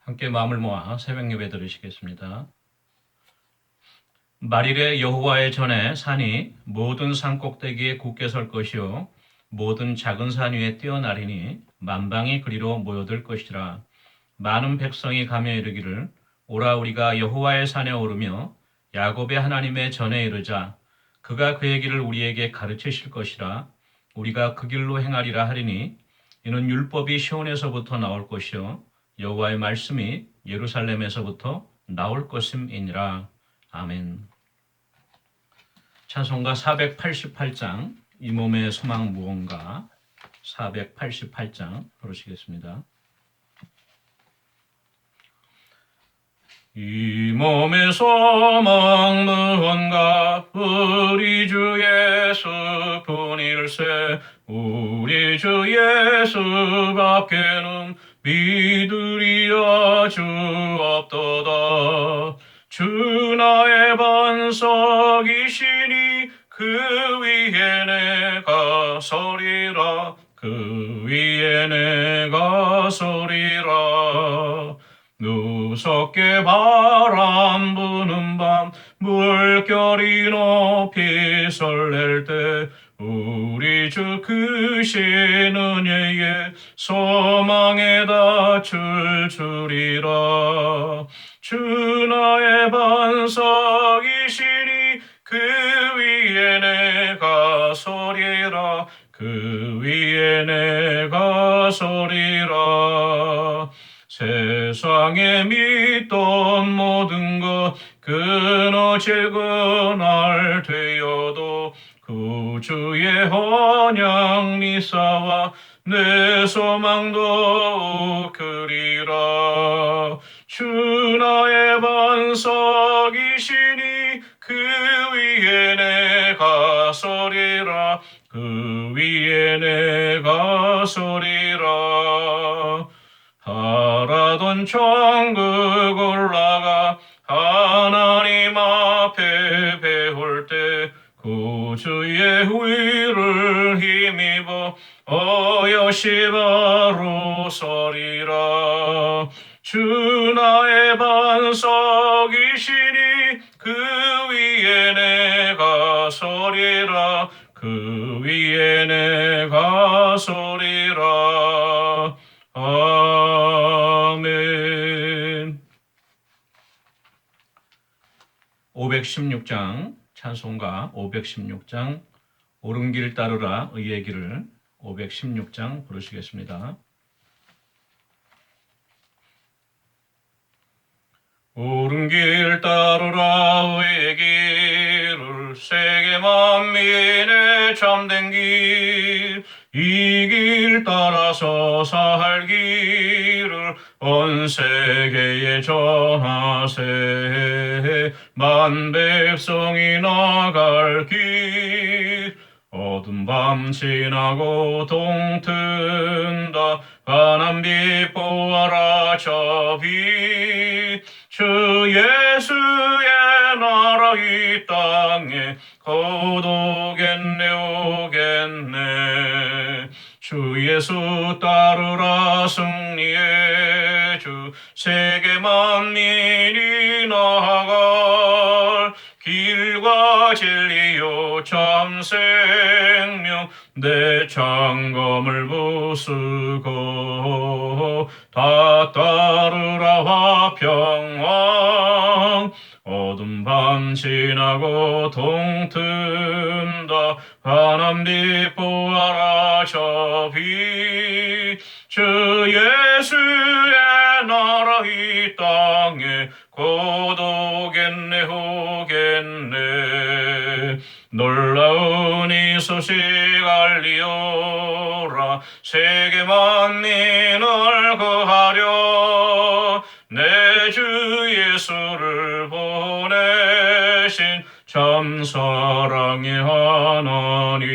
함께 마음을 모아 새벽 예배 들으시겠습니다. 말일에 여호와의 전에 산이 모든 산 꼭대기에 굳게 설 것이요 모든 작은 산 위에 뛰어나리니 만방이 그리로 모여들 것이라. 많은 백성이 가며 이르기를 오라 우리가 여호와의 산에 오르며 야곱의 하나님의 전에 이르자. 그가 그의 길을 우리에게 가르치실 것이라. 우리가 그 길로 행하리라 하리니 이는 율법이 시온에서부터 나올 것이요 여호와의 말씀이 예루살렘에서부터 나올 것임이니라. 아멘. 찬송가 488장 이 몸의 소망 무언가 488장 부르시겠습니다. 이 몸의 소망 무언가 우리 주 예수뿐일세. 우리 주 예수밖에는 믿으리야 주 없도다. 주 나의 반석이시니 그 위에 내가 서리라. 그 위에 내가 서리라. 무섭게 바람 부는 밤 물결이 높이 설렐 때 우리 주 크신 은혜에 소망에다 줄주리라. 주 나의 반석이시니 그 위에 내가 서리라. 그 위에 내가 서리라. 세상에 믿던 모든 것 끊어질 그날 되어도 구주의 언약 미사와 내 소망도 그리라. 주 나의 반석이시니 그 위에 내가 서리라. 그 위에 내가 서리라. 바라던 천국 올라가 하나님 앞에 배울 때 구주의 위를 힘입어 어여시 바로 서리라. 주 나의 반석이시니 그 위에 내가 서리라. 그 위에 내가 서리라. 아멘. 516장 찬송가 516장 옳은 길 따르라 의의 길을 516장 부르시겠습니다. 옳은 길 따르라 의의 길을 세계 만민의 참된 길 이 길 따라서 살 길을 온 세계에 전하세. 만 백성이 나갈 길 어두운 밤 지나고 동튼다. 환한 빛 보아라 저 빛. 주 예수의 나라 이 땅에 곧 오겠네 오겠네. 주 예수 따르라 승리의 주. 세계 만민이 나아갈 길과 진리요 참 생명. 내 창검을 부수고 다 따르라 화평왕. 어두운 밤 지나고 동튼다. 환한 빛 보아라 저 빛. 주 예수의 나라 이 땅에 곧 오겠네 오겠네. 놀라운 이 소식 알리오라. 세계 만민을 거하려 내 주 예수를 보내신 참 사랑의 하나님.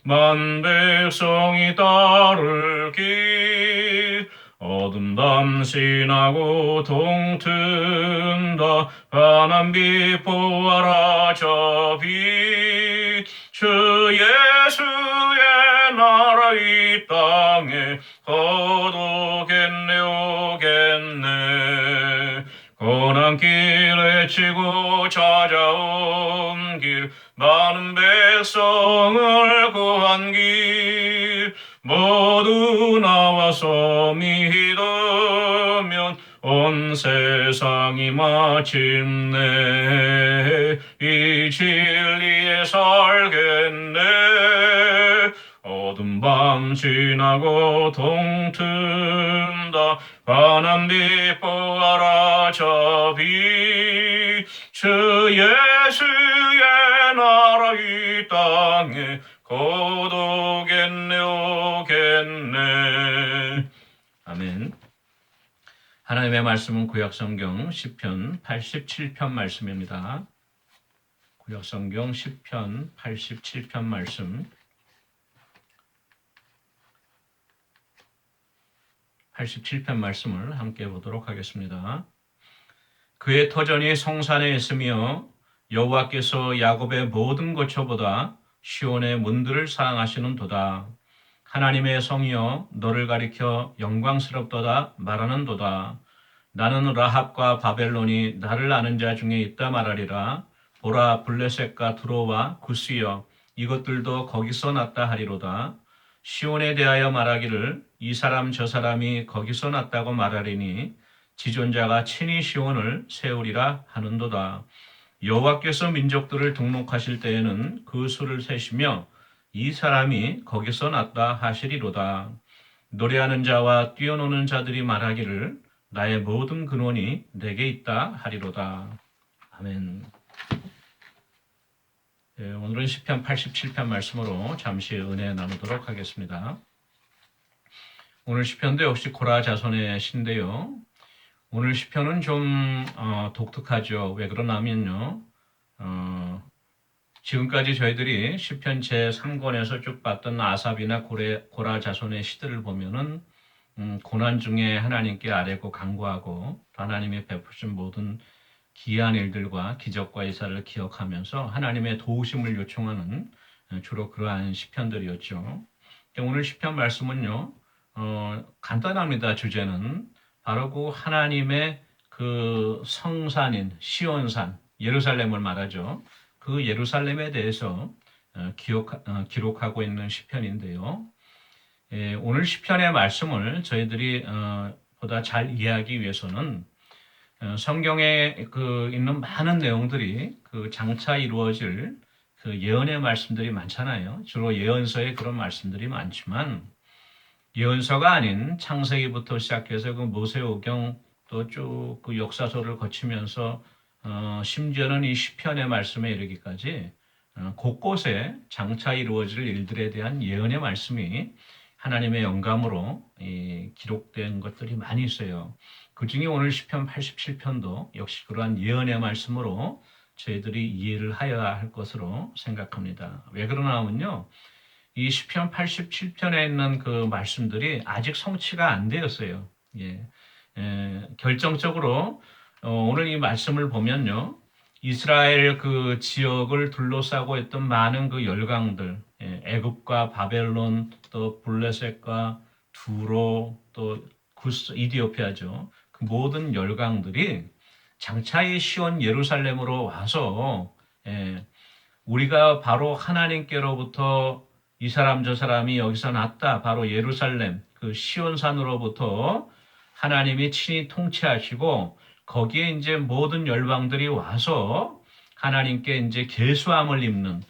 만 백성이 따를 길 어두운 밤 지나고 동튼다. 환한 빛 보아라 저 빛. 주 예수의 나라 나라 이 땅에 거두겠네 오겠네. 고난길에 치고 찾아온 길, 많은 백성을 구한 길, 모두 나와서 믿으면 온 세상이 마침내 이 진리에 살겠네. 어둠 밤 지나고 동튼다 환한 빛 보아라 저 빛. 주 예수의 나라 이 땅에 거두겠네 오겠네. 아멘. 하나님의 말씀은 구약성경 시편 87편 말씀입니다. 구약성경 시편 87편 말씀 87편 말씀을 함께 보도록 하겠습니다. 그의 터전이 성산에 있으며 여호와께서 야곱의 모든 거처보다 시온의 문들을 사랑하시는도다. 하나님의 성이여 너를 가리켜 영광스럽도다 말하는도다. 나는 라합과 바벨론이 나를 아는 자 중에 있다 말하리라. 보라 블레셋과 두로와 구스여 이것들도 거기서 났다 하리로다. 시온에 대하여 말하기를 이 사람 저 사람이 거기서 났다고 말하리니 지존자가 친히 시온을 세우리라 하는도다. 여호와께서 민족들을 등록하실 때에는 그 수를 세시며 이 사람이 거기서 났다 하시리로다. 노래하는 자와 뛰어노는 자들이 말하기를 나의 모든 근원이 내게 있다 하리로다. 아멘. 오늘은 시편 87편 말씀으로 잠시 은혜 나누도록 하겠습니다. 오늘 시편도 역시 고라 자손의 시인데요. 오늘 시편은 좀 독특하죠. 왜 그러냐면요. 지금까지 저희들이 시편 제3권에서 쭉 봤던 아삽이나 고라 자손의 시들을 보면은 고난 중에 하나님께 아뢰고 간구하고 하나님이 베푸신 모든 기이한 일들과 기적과 이사를 기억하면서 하나님의 도우심을 요청하는 주로 그러한 시편들이었죠. 오늘 시편 말씀은요, 간단합니다. 주제는 바로 그 하나님의 그 성산인 시온산 예루살렘을 말하죠. 그 예루살렘에 대해서 기록하고 있는 시편인데요. 오늘 시편의 말씀을 저희들이 보다 잘 이해하기 위해서는 성경에 있는 많은 내용들이 장차 이루어질 예언의 말씀들이 많잖아요. 주로 예언서에 그런 말씀들이 많지만 예언서가 아닌 창세기부터 시작해서 모세오경 또 쭉 역사서를 거치면서 심지어는 이 시편의 말씀에 이르기까지 곳곳에 장차 이루어질 일들에 대한 예언의 말씀이 하나님의 영감으로 기록된 것들이 많이 있어요. 그 중에 오늘 시편 87편도 역시 그러한 예언의 말씀으로 저희들이 이해를 하여야 할 것으로 생각합니다. 왜 그러냐면요. 이 시편 87편에 있는 그 말씀들이 아직 성취가 안 되었어요. 결정적으로 오늘 이 말씀을 보면요. 이스라엘 그 지역을 둘러싸고 있던 많은 그 열강들, 애굽과 바벨론, 또 블레셋과 두로, 또 구스, 이디오피아죠. 그 모든 열강들이 장차 이 시온 예루살렘으로 와서 우리가 바로 하나님께로부터 이 사람 저 사람이 여기서 났다. 바로 예루살렘 그 시온산으로부터 하나님이 친히 통치하시고 거기에 이제 모든 열방들이 와서 하나님께 이제 계수함을 입는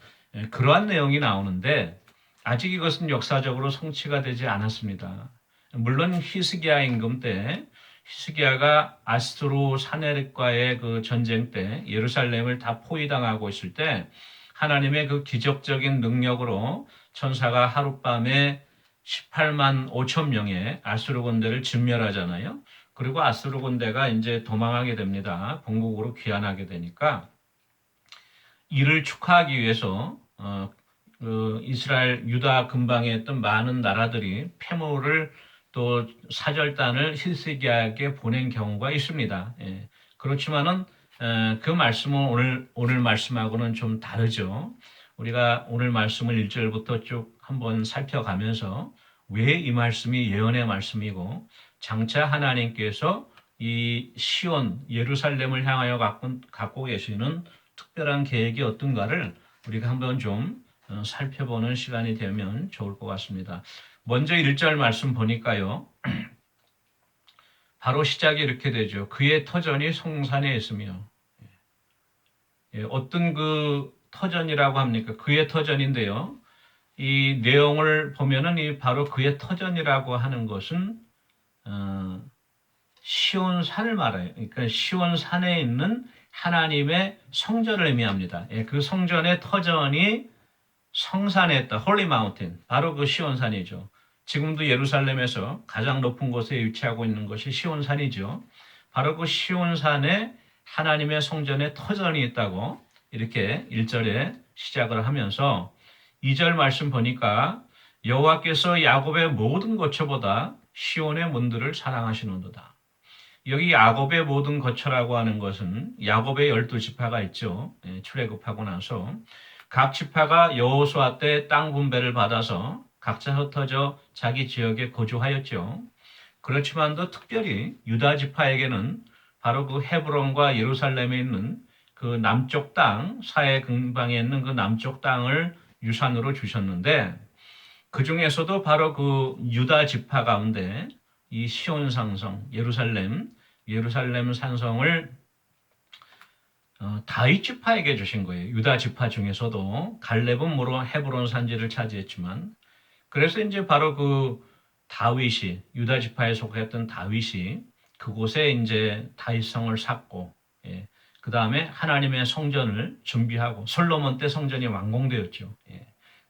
그러한 내용이 나오는데 아직 이것은 역사적으로 성취가 되지 않았습니다. 물론 히스기야 임금 때 히스기야가 아스투르 사네립과의 그 전쟁 때 예루살렘을 다 포위당하고 있을 때 하나님의 그 기적적인 능력으로 천사가 하룻밤에 18만 5천 명의 아수르 군대를 진멸하잖아요. 그리고 아수르 군대가 이제 도망하게 됩니다. 본국으로 귀환하게 되니까 이를 축하하기 위해서 이스라엘 유다 근방에 있던 많은 나라들이 폐물을 또 사절단을 히스기야에게 보낸 경우가 있습니다. 그렇지만은 그 말씀은 오늘 말씀하고는 좀 다르죠. 우리가 오늘 말씀을 1절부터 쭉 한번 살펴가면서 왜 이 말씀이 예언의 말씀이고 장차 하나님께서 이 시온 예루살렘을 향하여 갖고 계시는 특별한 계획이 어떤가를 우리가 한번 좀 살펴보는 시간이 되면 좋을 것 같습니다. 먼저 1절 말씀 보니까요. 바로 시작이 이렇게 되죠. 그의 터전이 성산에 있으며. 어떤 그 터전이라고 합니까? 그의 터전인데요. 이 내용을 보면은 이 바로 그의 터전이라고 하는 것은 시온산을 말해요. 그러니까 시온산에 있는 하나님의 성전을 의미합니다. 그 성전의 터전이 성산에 있다. 홀리 마운틴. 바로 그 시온산이죠. 지금도 예루살렘에서 가장 높은 곳에 위치하고 있는 것이 시온산이죠. 바로 그 시온산에 하나님의 성전에 터전이 있다고 이렇게 1절에 시작을 하면서 2절 말씀 보니까 여호와께서 야곱의 모든 거처보다 시온의 문들을 사랑하시는도다. 여기 야곱의 모든 거처라고 하는 것은 야곱의 12지파가 있죠. 출애굽하고 나서 각 지파가 여호수아 때 땅 분배를 받아서 각자 흩어져 자기 지역에 거주하였죠. 그렇지만도 특별히 유다 지파에게는 바로 그 헤브론과 예루살렘에 있는 그 남쪽 땅, 사해 근방에 있는 그 남쪽 땅을 유산으로 주셨는데 그 중에서도 바로 그 유다 지파 가운데 이 시온 산성, 예루살렘 산성을 다윗 지파에게 주신 거예요. 유다 지파 중에서도 갈렙은 물론 헤브론 산지를 차지했지만 그래서 이제 바로 그 다윗이 유다 지파에 속했던 다윗이 그곳에 이제 다윗성을 샀고 그 다음에 하나님의 성전을 준비하고 솔로몬 때 성전이 완공되었죠.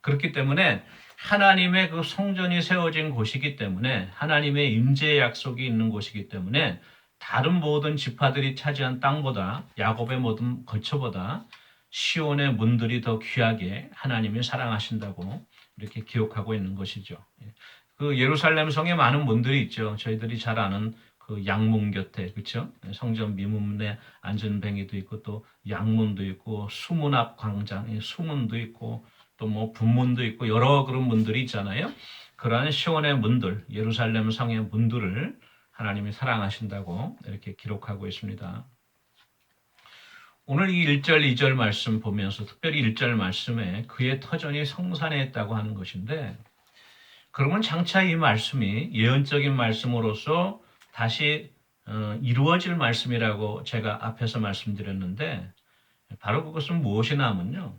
그렇기 때문에 하나님의 그 성전이 세워진 곳이기 때문에 하나님의 임재의 약속이 있는 곳이기 때문에 다른 모든 지파들이 차지한 땅보다 야곱의 모든 거처보다 시온의 문들이 더 귀하게 하나님이 사랑하신다고 이렇게 기록하고 있는 것이죠. 그 예루살렘 성에 많은 문들이 있죠. 저희들이 잘 아는 그 양문 곁에 그렇죠? 성전 미문에 안전뱅이도 있고 또 양문도 있고 수문 앞 광장 수문도 있고 또 뭐 분문도 있고 여러 그런 문들이 있잖아요. 그러한 시온의 문들, 예루살렘 성의 문들을 하나님이 사랑하신다고 이렇게 기록하고 있습니다. 오늘 이 1절, 2절 말씀 보면서 특별히 1절 말씀에 그의 터전이 성산에 있다고 하는 것인데 그러면 장차 이 말씀이 예언적인 말씀으로서 다시 이루어질 말씀이라고 제가 앞에서 말씀드렸는데 바로 그것은 무엇이냐 하면요.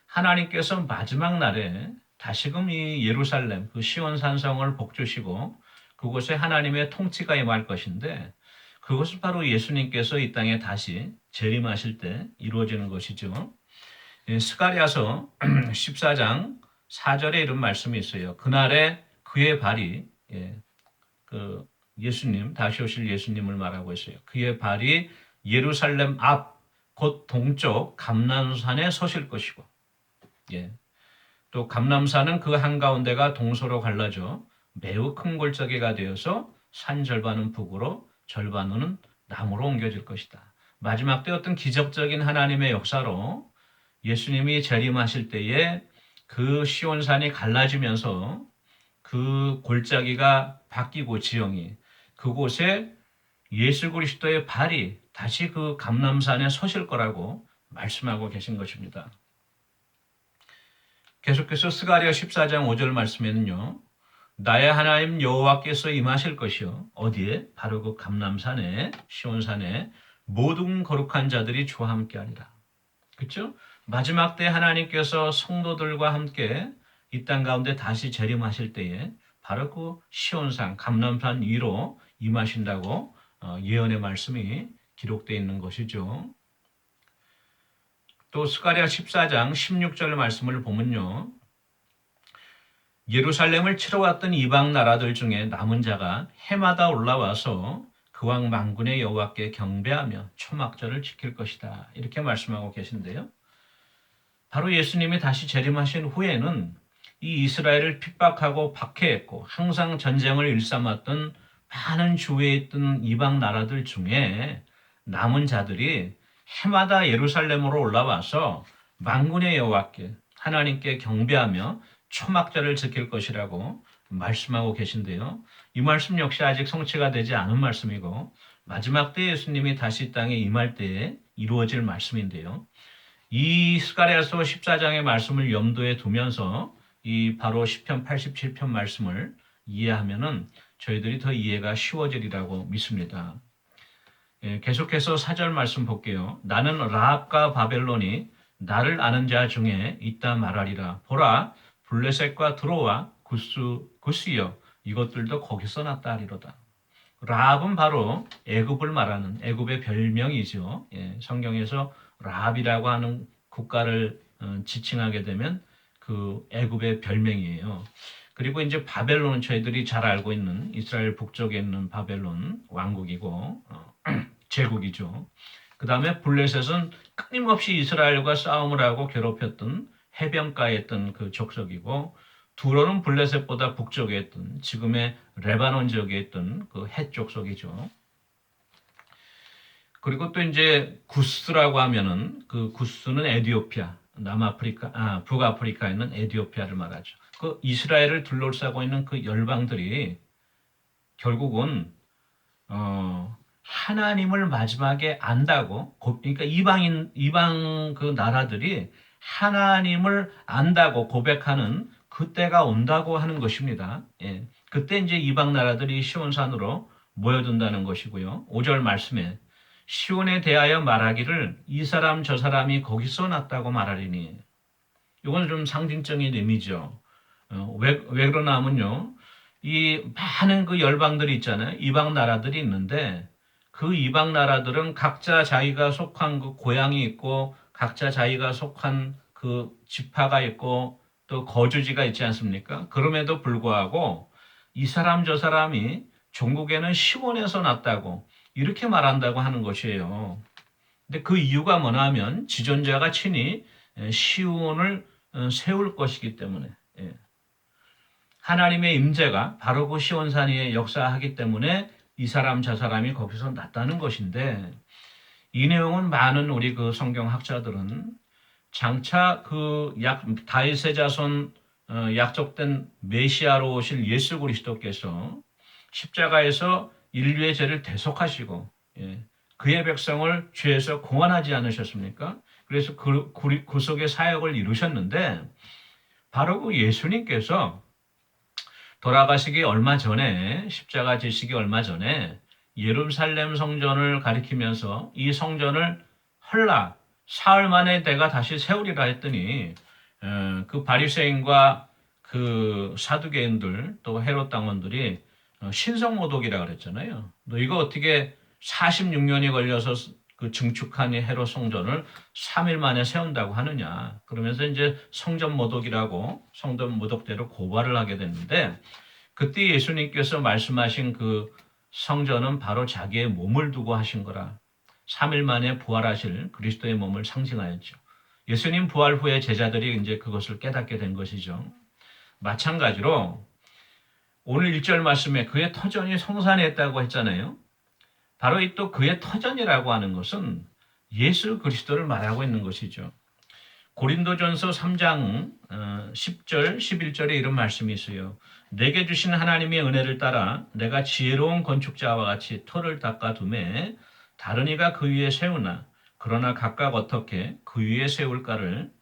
하나님께서 마지막 날에 다시금 이 예루살렘, 그 시온 산성을 복주시고 그곳에 하나님의 통치가 임할 것인데 그것은 바로 예수님께서 이 땅에 다시 재림하실 때 이루어지는 것이죠. 스가랴서 14장 4절에 이런 말씀이 있어요. 그날에 그의 발이 그 예수님, 다시 오실 예수님을 말하고 있어요. 그의 발이 예루살렘 앞 곧 동쪽 감람산에 서실 것이고 또 감람산은 그 한가운데가 동서로 갈라져 매우 큰 골짜기가 되어서 산 절반은 북으로 절반은 남으로 옮겨질 것이다. 마지막 때 어떤 기적적인 하나님의 역사로 예수님이 재림하실 때에 그 시온산이 갈라지면서 그 골짜기가 바뀌고 지형이 그곳에 예수 그리스도의 발이 다시 그 감람산에 서실 거라고 말씀하고 계신 것입니다. 계속해서 스가랴 14장 5절 말씀에는요. 나의 하나님 여호와께서 임하실 것이요. 어디에? 바로 그 감람산에 시온산에 모든 거룩한 자들이 주와 함께하리라. 그렇죠? 마지막 때 하나님께서 성도들과 함께 이 땅 가운데 다시 재림하실 때에 바로 그 시온산 감람산 위로 임하신다고 예언의 말씀이 기록되어 있는 것이죠. 또 스가랴 14장 16절 말씀을 보면요. 예루살렘을 치러 왔던 이방 나라들 중에 남은 자가 해마다 올라와서 그 왕 만군의 여호와께 경배하며 초막절을 지킬 것이다. 이렇게 말씀하고 계신데요. 바로 예수님이 다시 재림하신 후에는 이 이스라엘을 핍박하고 박해했고 항상 전쟁을 일삼았던 많은 주위에 있던 이방 나라들 중에 남은 자들이 해마다 예루살렘으로 올라와서 만군의 여호와께 하나님께 경배하며 초막절을 지킬 것이라고 말씀하고 계신데요. 이 말씀 역시 아직 성취가 되지 않은 말씀이고 마지막 때 예수님이 다시 땅에 임할 때에 이루어질 말씀인데요. 이 스가랴서 14장의 말씀을 염두에 두면서 이 바로 시편 87편 말씀을 이해하면은 저희들이 더 이해가 쉬워지리라고 믿습니다. 계속해서 4절 말씀 볼게요. 나는 라합과 바벨론이 나를 아는 자 중에 있다 말하리라. 보라, 블레셋과 드로와 구스여 이것들도 거기서 났다 하리로다. 라합은 바로 애굽을 말하는 애굽의 별명이죠. 성경에서 라합이라고 하는 국가를 지칭하게 되면 그 애굽의 별명이에요. 그리고 이제 바벨론은 저희들이 잘 알고 있는 이스라엘 북쪽에 있는 바벨론 왕국이고 제국이죠. 그 다음에 블레셋은 끊임없이 이스라엘과 싸움을 하고 괴롭혔던 해변가에 있던 그 족속이고 두로는 블레셋보다 북쪽에 있던 지금의 레바논 지역에 있던 그 헷 족속이죠. 그리고 또 이제 구스라고 하면은 그 구스는 에티오피아, 북아프리카에 있는 에티오피아를 말하죠. 그 이스라엘을 둘러싸고 있는 그 열방들이 결국은 하나님을 마지막에 안다고, 그러니까 이방 그 나라들이 하나님을 안다고 고백하는 그때가 온다고 하는 것입니다. 그때 이제 이방 나라들이 시온산으로 모여든다는 것이고요. 5절 말씀에 시온에 대하여 말하기를 이 사람 저 사람이 거기서 났다고 말하리니. 이건 좀 상징적인 의미죠. 왜 그러나 하면요. 이 많은 그 열방들이 있잖아요. 이방 나라들이 있는데 그 이방 나라들은 각자 자기가 속한 그 고향이 있고 각자 자기가 속한 그 지파가 있고 또 거주지가 있지 않습니까? 그럼에도 불구하고 이 사람 저 사람이 종국에는 시온에서 났다고 이렇게 말한다고 하는 것이에요. 근데 그 이유가 뭐냐 하면 지존자가 친히 시온을 세울 것이기 때문에 하나님의 임재가 바로 그 시온산 위에 역사하기 때문에 이 사람 저 사람이 거기서 났다는 것인데 이 내용은 많은 우리 그 성경 학자들은 장차 그 다윗의 자손 약속된 메시아로 오실 예수 그리스도께서 십자가에서 인류의 죄를 대속하시고 그의 백성을 죄에서 공안하지 않으셨습니까? 그래서 그 구속의 사역을 이루셨는데 바로 그 예수님께서 돌아가시기 얼마 전에 십자가 지시기 얼마 전에 예루살렘 성전을 가리키면서 이 성전을 헐라 사흘 만에 내가 다시 세우리라 했더니 그 바리새인과 그 사두개인들 또 헤롯 당원들이 신성모독이라 그랬잖아요. 너 이거 어떻게 46년이 걸려서 그 증축한 이 헤롯 성전을 3일 만에 세운다고 하느냐. 그러면서 이제 성전 모독이라고 성전 모독대로 고발을 하게 됐는데 그때 예수님께서 말씀하신 그 성전은 바로 자기의 몸을 두고 하신 거라. 3일 만에 부활하실 그리스도의 몸을 상징하였죠. 예수님 부활 후에 제자들이 이제 그것을 깨닫게 된 것이죠. 마찬가지로 오늘 1절 말씀에 그의 터전이 성산에 있다고 했잖아요. 바로 이 또 그의 터전이라고 하는 것은 예수 그리스도를 말하고 있는 것이죠. 고린도전서 3장 10절, 11절에 이런 말씀이 있어요. 내게 주신 하나님의 은혜를 따라 내가 지혜로운 건축자와 같이 터를 닦아두매 다른 이가 그 위에 세우나 그러나 각각 어떻게 그 위에 세울까를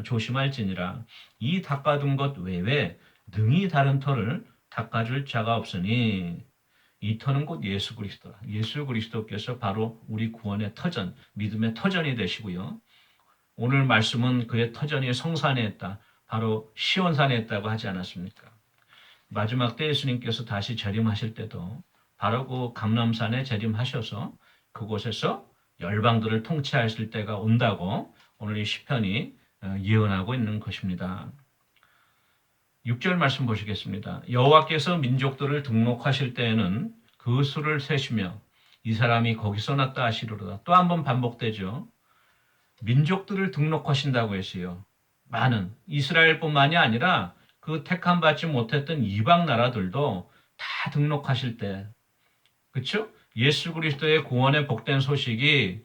조심할지니라. 이 닦아둔 것 외에 능히 다른 터를 닦아줄 자가 없으니 이 터는 곧 예수 그리스도라. 예수 그리스도께서 바로 우리 구원의 터전, 믿음의 터전이 되시고요. 오늘 말씀은 그의 터전이 성산에 있다. 바로 시온산에 있다고 하지 않았습니까? 마지막 때 예수님께서 다시 재림하실 때도 바로 그 감람산에 재림하셔서 그곳에서 열방들을 통치하실 때가 온다고 오늘 이 시편이 예언하고 있는 것입니다. 6절 말씀 보시겠습니다. 여호와께서 민족들을 등록하실 때에는 그 수를 세시며 이 사람이 거기서 났다 하시리로다. 또 한 번 반복되죠. 민족들을 등록하신다고 했어요. 많은 이스라엘뿐만이 아니라 그 택함 받지 못했던 이방 나라들도 다 등록하실 때, 그렇죠? 예수 그리스도의 구원의 복된 소식이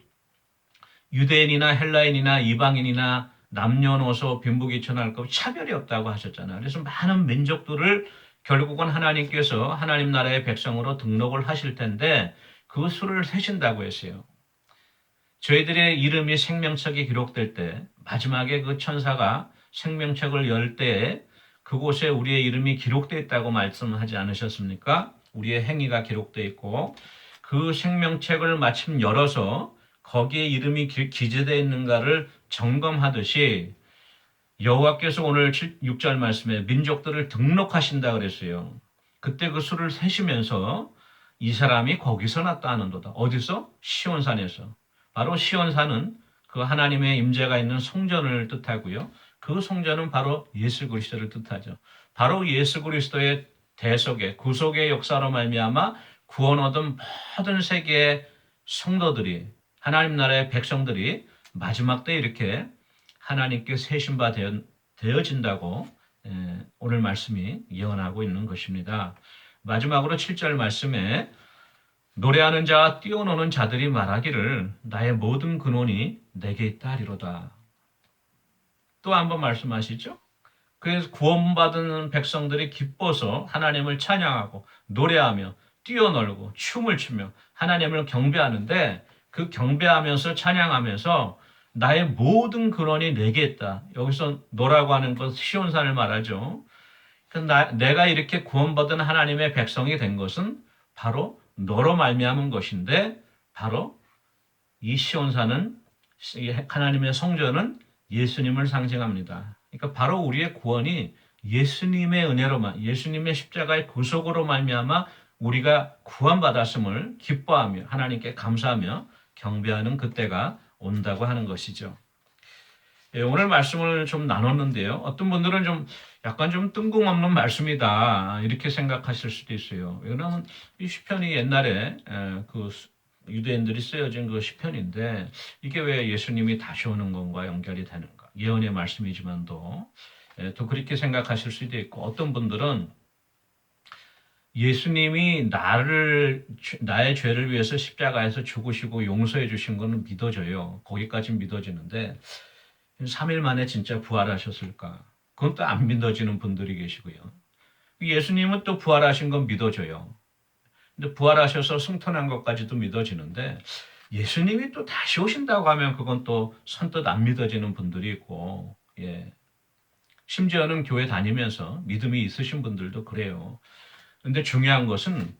유대인이나 헬라인이나 이방인이나 남녀노소 빈부귀천할 것 차별이 없다고 하셨잖아요. 그래서 많은 민족들을 결국은 하나님께서 하나님 나라의 백성으로 등록을 하실 텐데 그 수를 세신다고 했어요. 저희들의 이름이 생명책에 기록될 때 마지막에 그 천사가 생명책을 열 때에 그곳에 우리의 이름이 기록되어 있다고 말씀하지 않으셨습니까? 우리의 행위가 기록되어 있고 그 생명책을 마침 열어서 거기에 이름이 기재되어 있는가를 점검하듯이 여호와께서 오늘 6절 말씀에 민족들을 등록하신다 그랬어요. 그때 그 수를 세시면서 이 사람이 거기서 났다 하는도다. 어디서? 시온산에서. 바로 시온산은 그 하나님의 임재가 있는 성전을 뜻하고요. 그 성전은 바로 예수 그리스도를 뜻하죠. 바로 예수 그리스도의 대속의 구속의 역사로 말미암아 구원 얻은 모든 세계의 성도들이 하나님 나라의 백성들이 마지막 때 이렇게 하나님께 세신바 되어진다고 오늘 말씀이 예언하고 있는 것입니다. 마지막으로 7절 말씀에 노래하는 자와 뛰어노는 자들이 말하기를 나의 모든 근원이 내게 있다 하리로다. 또 한 번 말씀하시죠. 그래서 구원받은 백성들이 기뻐서 하나님을 찬양하고 노래하며 뛰어놀고 춤을 추며 하나님을 경배하는데 그 경배하면서 찬양하면서 나의 모든 근원이 내게 있다. 여기서 노라고 하는 것 시온산을 말하죠. 내가 이렇게 구원받은 하나님의 백성이 된 것은 바로 너로 말미암은 것인데 바로 이 시온산은 하나님의 성전은 예수님을 상징합니다. 그러니까 바로 우리의 구원이 예수님의 은혜로만 예수님의 십자가의 구속으로 말미암아 우리가 구원받았음을 기뻐하며 하나님께 감사하며 경배하는 그때가 온다고 하는 것이죠. 오늘 말씀을 좀 나눴는데요. 어떤 분들은 좀 약간 좀 뜬금없는 말씀이다 이렇게 생각하실 수도 있어요. 왜냐하면 이 시편이 옛날에 그 유대인들이 쓰여진 그 시편인데 이게 왜 예수님이 다시 오는 것과 연결이 되는가? 예언의 말씀이지만도 또 그렇게 생각하실 수도 있고 어떤 분들은 예수님이 나의 죄를 위해서 십자가에서 죽으시고 용서해 주신 것은 믿어져요. 거기까지는 믿어지는데 3일 만에 진짜 부활하셨을까? 그건 또 안 믿어지는 분들이 계시고요. 예수님은 또 부활하신 건 믿어져요. 근데 부활하셔서 승천한 것까지도 믿어지는데 예수님이 또 다시 오신다고 하면 그건 또 선뜻 안 믿어지는 분들이 있고, 예. 심지어는 교회 다니면서 믿음이 있으신 분들도 그래요. 근데 중요한 것은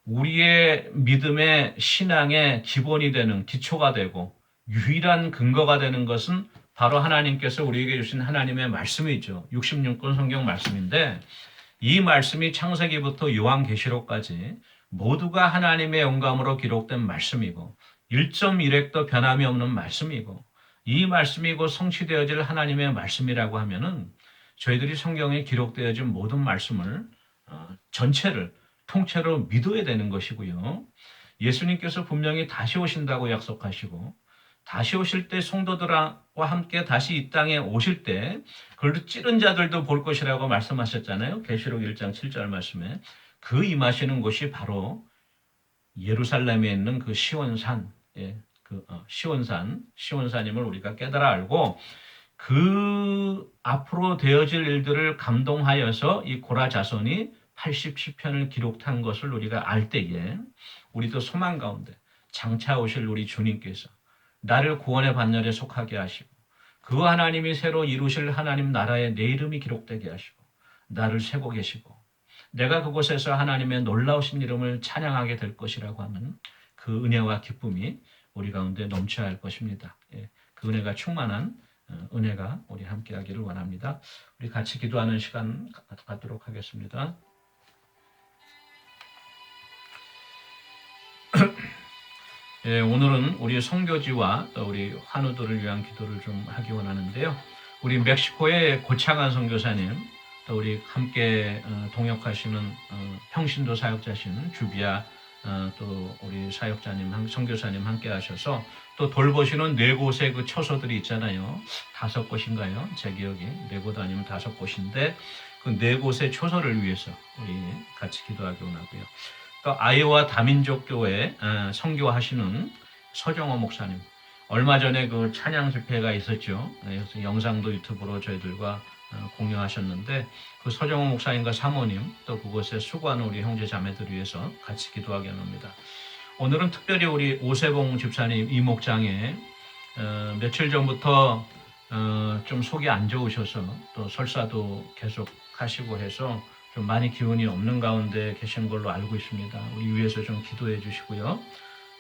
우리의 믿음의 신앙의 기본이 되는 기초가 되고 유일한 근거가 되는 것은 바로 하나님께서 우리에게 주신 하나님의 말씀이죠. 66권 성경 말씀인데 이 말씀이 창세기부터 요한계시록까지 모두가 하나님의 영감으로 기록된 말씀이고 1.1획도 변함이 없는 말씀이고 이 말씀이 곧 성취되어질 하나님의 말씀이라고 하면은 저희들이 성경에 기록되어진 모든 말씀을 전체를 통째로 믿어야 되는 것이고요. 예수님께서 분명히 다시 오신다고 약속하시고 다시 오실 때 성도들과 함께 다시 이 땅에 오실 때 그걸 찌른 자들도 볼 것이라고 말씀하셨잖아요. 계시록 1장 7절 말씀에 그 임하시는 곳이 바로 예루살렘에 있는 그 시온산, 시온산임을 우리가 깨달아 알고 그 앞으로 되어질 일들을 감동하여서 이 고라 자손이 80시편을 기록한 것을 우리가 알 때에 우리도 소망 가운데 장차 오실 우리 주님께서 나를 구원의 반열에 속하게 하시고 그 하나님이 새로 이루실 하나님 나라에 내 이름이 기록되게 하시고 나를 세고 계시고 내가 그곳에서 하나님의 놀라우신 이름을 찬양하게 될 것이라고 하는 그 은혜와 기쁨이 우리 가운데 넘쳐야 할 것입니다. 그 은혜가 충만한 은혜가 우리 함께 하기를 원합니다. 우리 같이 기도하는 시간 갖도록 하겠습니다. 오늘은 우리 선교지와 또 우리 환우들을 위한 기도를 좀 하기 원하는데요. 우리 멕시코의 고창한 선교사님, 또 우리 함께 동역하시는 평신도 사역자신 주비아 또 우리 사역자님, 선교사님 함께 하셔서 또 돌보시는 4곳의 그 처소들이 있잖아요. 5곳인가요? 제 기억에 4곳 아니면 5곳인데 그 4곳의 처소를 위해서 우리 같이 기도하기 원하고요. 또 아이오와 다민족 교회 선교하시는 서정호 목사님, 얼마 전에 그 찬양 집회가 있었죠. 그래서 영상도 유튜브로 저희들과 공유하셨는데 그 서정호 목사님과 사모님 또 그곳에 수고하는 우리 형제 자매들 위해서 같이 기도하게 합니다. 오늘은 특별히 우리 오세봉 집사님 이목장에 며칠 전부터 좀 속이 안 좋으셔서 또 설사도 계속 하시고 해서 좀 많이 기운이 없는 가운데 계신 걸로 알고 있습니다. 우리 위해서 좀 기도해 주시고요.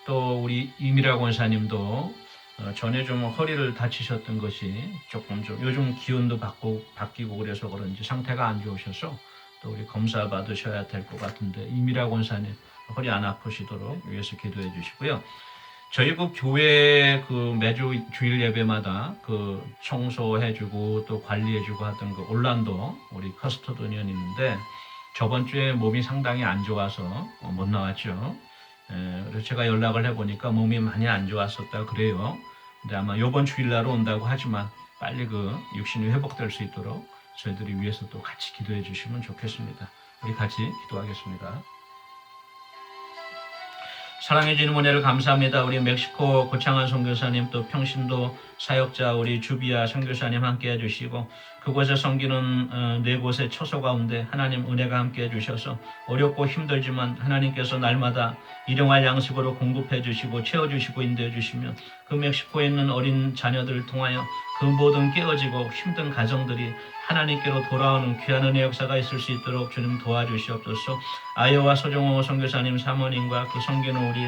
또 우리 이미라 권사님도 전에 좀 허리를 다치셨던 것이 조금 좀 요즘 기운도 바뀌고 그래서 그런지 상태가 안 좋으셔서 또 우리 검사 받으셔야 될 것 같은데 이미라 권사님 허리 안 아프시도록 위해서 기도해 주시고요. 저희 그 교회 그 매주 주일 예배마다 그 청소해주고 또 관리해주고 하던 그 올란도 우리 커스터도니언 있는데 저번 주에 몸이 상당히 안 좋아서 못 나왔죠. 그래서 제가 연락을 해보니까 몸이 많이 안 좋았었다 그래요. 근데 아마 이번 주일날 온다고 하지만 빨리 그 육신이 회복될 수 있도록 저희들이 위해서 또 같이 기도해 주시면 좋겠습니다. 우리 같이 기도하겠습니다. 사랑해 주는 은혜를 감사합니다. 우리 멕시코 고창한 선교사님 또 평신도 사역자 우리 주비아 선교사님 함께 해주시고 그곳에 섬기는 네 곳의 처소 가운데 하나님 은혜가 함께 해주셔서 어렵고 힘들지만 하나님께서 날마다 일용할 양식으로 공급해 주시고 채워주시고 인도해 주시면 그 멕시코에 있는 어린 자녀들을 통하여 그 모든 깨어지고 힘든 가정들이 하나님께로 돌아오는 귀한 은혜 역사가 있을 수 있도록 주님 도와주시옵소서. 아이오와 서정호 선교사님 사모님과 그 섬기는 우리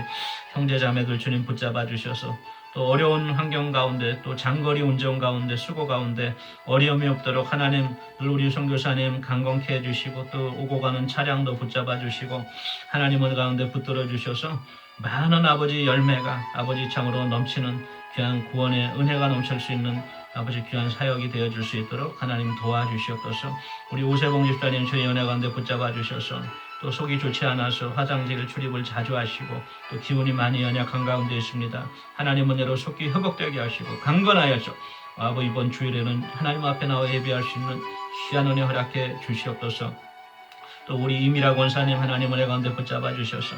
형제자매들 주님 붙잡아 주셔서 또 어려운 환경 가운데 또 장거리 운전 가운데 수고 가운데 어려움이 없도록 하나님 우리 선교사님 강건케 해주시고 또 오고 가는 차량도 붙잡아 주시고 하나님의 가운데 붙들어 주셔서 많은 아버지 열매가 아버지 창으로 넘치는 귀한 구원의 은혜가 넘칠 수 있는 아버지 귀한 사역이 되어줄 수 있도록 하나님 도와주시옵소서. 우리 오세봉 집사님 저희 연애 가운데 붙잡아 주셔서 또 속이 좋지 않아서 화장실 출입을 자주 하시고 또 기운이 많이 연약한 가운데 있습니다. 하나님 은혜로 속기 회복되게 하시고 강건하여서 아버지 이번 주일에는 하나님 앞에 나와 예배할 수 있는 귀한 은혜 허락해 주시옵소서. 또 우리 이미라 권사님 하나님 은혜 가운데 붙잡아 주셔서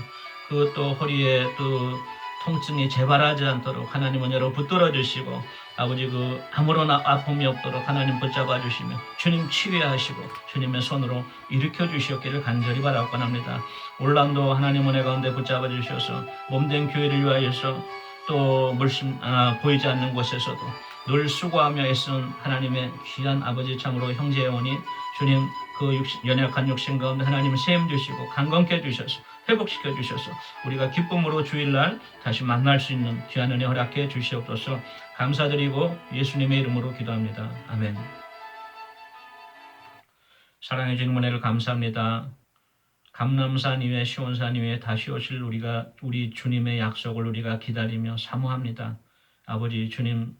그 또 허리에 또 통증이 재발하지 않도록 하나님 은혜로 붙들어 주시고 아버지 그 아무런 아픔이 없도록 하나님 붙잡아 주시며 주님 치유하시고 주님의 손으로 일으켜 주시옵기를 간절히 바라고 합니다. 올란도 하나님 은혜 가운데 붙잡아 주셔서 몸된 교회를 위하여서 또 물씬 보이지 않는 곳에서도 늘 수고하며 애쓰는 하나님의 귀한 아버지 참으로 형제원이 주님 그 연약한 육신 가운데 하나님 세움 주시고 강건케 해주셔서 회복시켜 주셔서 우리가 기쁨으로 주일날 다시 만날 수 있는 귀한 은혜 허락해 주시옵소서. 감사드리고 예수님의 이름으로 기도합니다. 아멘. 사랑해 주는 은혜를 감사합니다. 감람산 위에 시온산 위에 다시 오실 우리 주님의 약속을 우리가 기다리며 사모합니다. 아버지 주님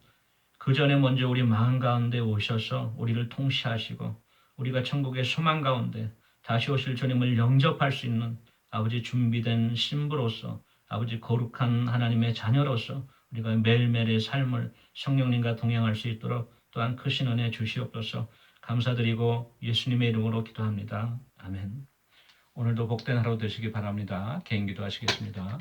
그 전에 먼저 우리 마음 가운데 오셔서 우리를 통치하시고 우리가 천국의 소망 가운데 다시 오실 주님을 영접할 수 있는 아버지 준비된 신부로서 아버지 거룩한 하나님의 자녀로서 우리가 매일매일의 삶을 성령님과 동행할 수 있도록 또한 크신 은혜 주시옵소서. 감사드리고 예수님의 이름으로 기도합니다. 아멘. 오늘도 복된 하루 되시기 바랍니다. 개인 기도하시겠습니다.